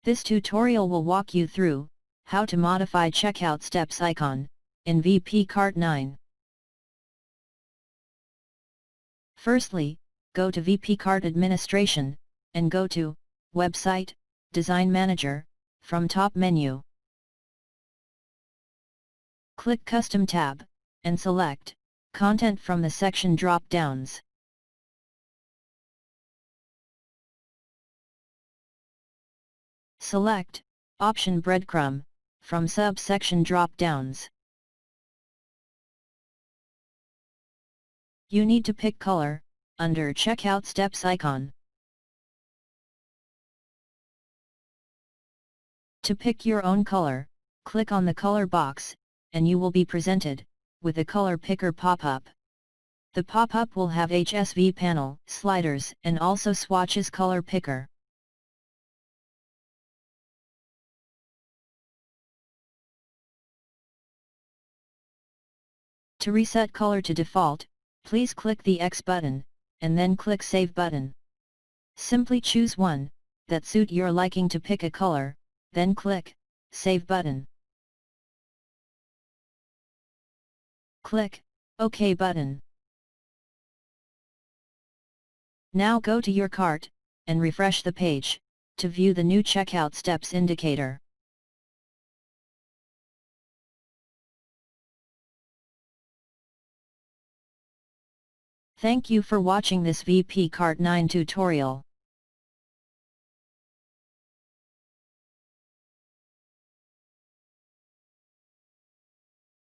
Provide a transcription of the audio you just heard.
This tutorial will walk you through how to modify checkout steps icon in VPCart 9. Firstly, go to VPCart Administration, and go to Website, Design Manager, from top menu. Click Custom tab, and select Content from the section drop-downs. Select Option Breadcrumb from subsection drop-downs. You need to pick color under Checkout Steps icon. To pick your own color, click on the color box, and you will be presented with a color picker pop-up. The pop-up will have HSV panel, sliders, and also swatches color picker. To reset color to default, please click the X button, and then click Save button. Simply choose one that suit your liking to pick a color, then click Save button. Click OK button. Now go to your cart, and refresh the page, to view the new checkout steps indicator. Thank you for watching this VPCart 9 tutorial.